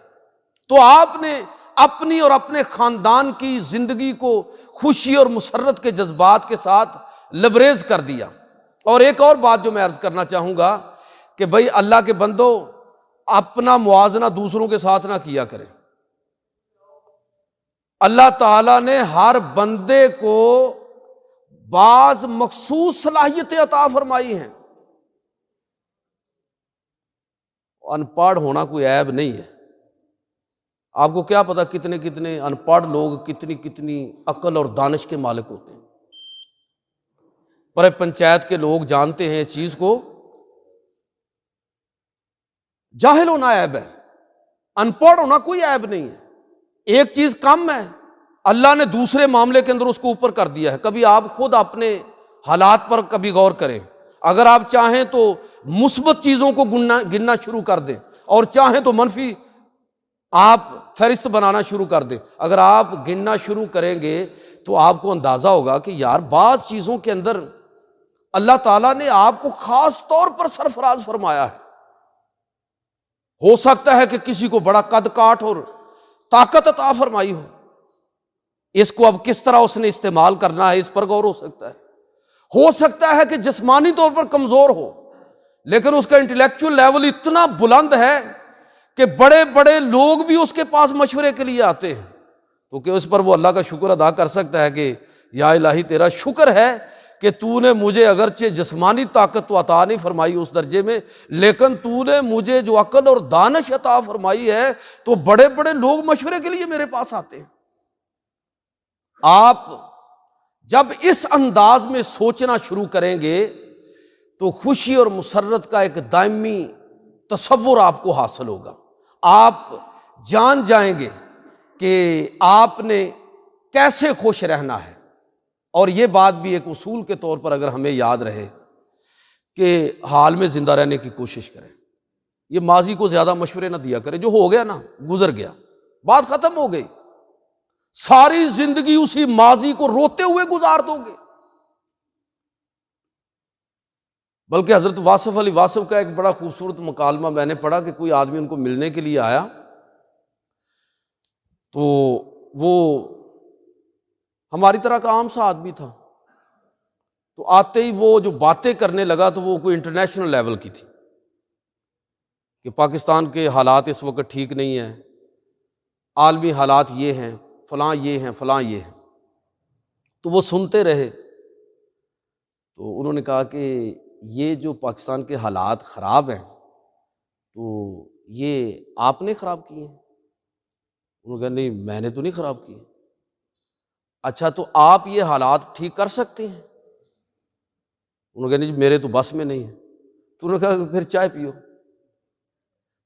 تو آپ نے اپنی اور اپنے خاندان کی زندگی کو خوشی اور مسرت کے جذبات کے ساتھ لبریز کر دیا۔ اور ایک اور بات جو میں عرض کرنا چاہوں گا کہ بھئی اللہ کے بندو، اپنا موازنہ دوسروں کے ساتھ نہ کیا کریں۔ اللہ تعالیٰ نے ہر بندے کو بعض مخصوص صلاحیتیں عطا فرمائی ہیں۔ ان پڑھ ہونا کوئی عیب نہیں ہے۔ آپ کو کیا پتا کتنے کتنے ان پڑھ لوگ کتنی عقل اور دانش کے مالک ہوتے ہیں۔ پر پنچایت کے لوگ جانتے ہیں اس چیز کو، جاہل ہونا عیب ہے، ان پڑھ ہونا کوئی عیب نہیں ہے۔ ایک چیز کم ہے، اللہ نے دوسرے معاملے کے اندر اس کو اوپر کر دیا ہے۔ کبھی آپ خود اپنے حالات پر کبھی غور کریں، اگر آپ چاہیں تو مثبت چیزوں کو گننا شروع کر دیں، اور چاہیں تو منفی آپ فہرست بنانا شروع کر دیں۔ اگر آپ گننا شروع کریں گے تو آپ کو اندازہ ہوگا کہ یار بعض چیزوں کے اندر اللہ تعالیٰ نے آپ کو خاص طور پر سرفراز فرمایا ہے۔ ہو سکتا ہے کہ کسی کو بڑا قد کاٹ اور طاقت عطا فرمائی ہو، اس کو اب کس طرح اس نے استعمال کرنا ہے اس پر غور ہو سکتا ہے کہ جسمانی طور پر کمزور ہو، لیکن اس کا انٹلیکچوئل لیول اتنا بلند ہے کہ بڑے بڑے لوگ بھی اس کے پاس مشورے کے لیے آتے ہیں، تو کہ اس پر وہ اللہ کا شکر ادا کر سکتا ہے کہ یا الہی تیرا شکر ہے کہ تو نے مجھے اگرچہ جسمانی طاقت تو عطا نہیں فرمائی اس درجے میں، لیکن تو نے مجھے جو عقل اور دانش عطا فرمائی ہے، تو بڑے بڑے لوگ مشورے کے لیے میرے پاس آتے ہیں۔ آپ جب اس انداز میں سوچنا شروع کریں گے تو خوشی اور مسرت کا ایک دائمی تصور آپ کو حاصل ہوگا۔ آپ جان جائیں گے کہ آپ نے کیسے خوش رہنا ہے۔ اور یہ بات بھی ایک اصول کے طور پر اگر ہمیں یاد رہے کہ حال میں زندہ رہنے کی کوشش کریں، یہ ماضی کو زیادہ مشورے نہ دیا کریں، جو ہو گیا نا گزر گیا، بات ختم ہو گئی، ساری زندگی اسی ماضی کو روتے ہوئے گزار دو گے۔ بلکہ حضرت واصف علی واصف کا ایک بڑا خوبصورت مکالمہ میں نے پڑھا کہ کوئی آدمی ان کو ملنے کے لیے آیا، تو وہ ہماری طرح کا عام سا آدمی تھا، تو آتے ہی وہ جو باتیں کرنے لگا تو وہ کوئی انٹرنیشنل لیول کی تھی کہ پاکستان کے حالات اس وقت ٹھیک نہیں ہیں، عالمی حالات یہ ہیں، فلاں یہ ہیں، فلاں یہ ہیں۔ تو وہ سنتے رہے، تو انہوں نے کہا کہ یہ جو پاکستان کے حالات خراب ہیں تو یہ آپ نے خراب کیے ہیں؟ انہوں نے کہا نہیں، میں نے تو نہیں خراب کیے۔ اچھا تو آپ یہ حالات ٹھیک کر سکتے ہیں؟ انہوں نے کہا نہیں میرے تو بس میں نہیں ہے۔ تو انہوں نے کہا پھر چائے پیو۔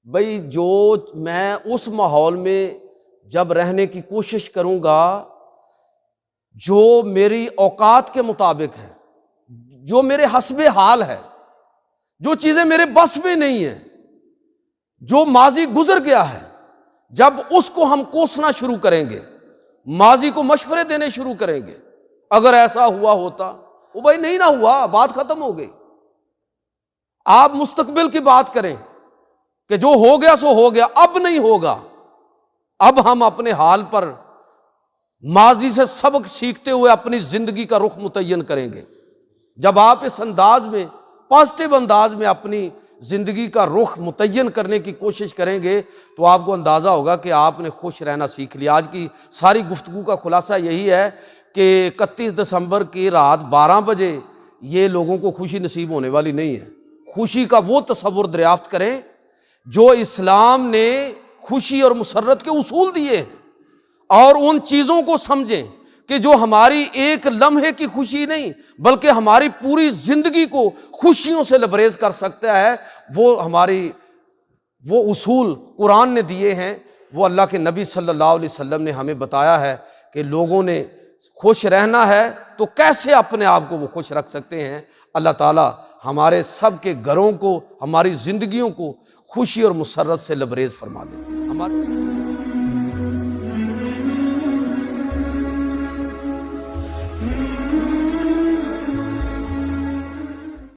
بھئی جو میں اس ماحول میں جب رہنے کی کوشش کروں گا جو میری اوقات کے مطابق ہے، جو میرے حسب حال ہے، جو چیزیں میرے بس میں نہیں ہیں، جو ماضی گزر گیا ہے، جب اس کو ہم کوسنا شروع کریں گے، ماضی کو مشورے دینے شروع کریں گے، اگر ایسا ہوا ہوتا، وہ بھائی نہیں نہ ہوا، بات ختم ہو گئی۔ آپ مستقبل کی بات کریں کہ جو ہو گیا سو ہو گیا، اب نہیں ہوگا۔ اب ہم اپنے حال پر ماضی سے سبق سیکھتے ہوئے اپنی زندگی کا رخ متعین کریں گے۔ جب آپ اس انداز میں، پازیٹیو انداز میں اپنی زندگی کا رخ متعین کرنے کی کوشش کریں گے تو آپ کو اندازہ ہوگا کہ آپ نے خوش رہنا سیکھ لیا۔ آج کی ساری گفتگو کا خلاصہ یہی ہے کہ 31 دسمبر کی رات 12 بجے یہ لوگوں کو خوشی نصیب ہونے والی نہیں ہے۔ خوشی کا وہ تصور دریافت کریں جو اسلام نے خوشی اور مسرت کے اصول دیے ہیں، اور ان چیزوں کو سمجھیں کہ جو ہماری ایک لمحے کی خوشی نہیں بلکہ ہماری پوری زندگی کو خوشیوں سے لبریز کر سکتا ہے۔ وہ اصول قرآن نے دیے ہیں، وہ اللہ کے نبی صلی اللہ علیہ وسلم نے ہمیں بتایا ہے کہ لوگوں نے خوش رہنا ہے تو کیسے اپنے آپ کو وہ خوش رکھ سکتے ہیں۔ اللہ تعالیٰ ہمارے سب کے گھروں کو، ہماری زندگیوں کو خوشی اور مسرت سے لبریز فرما دے۔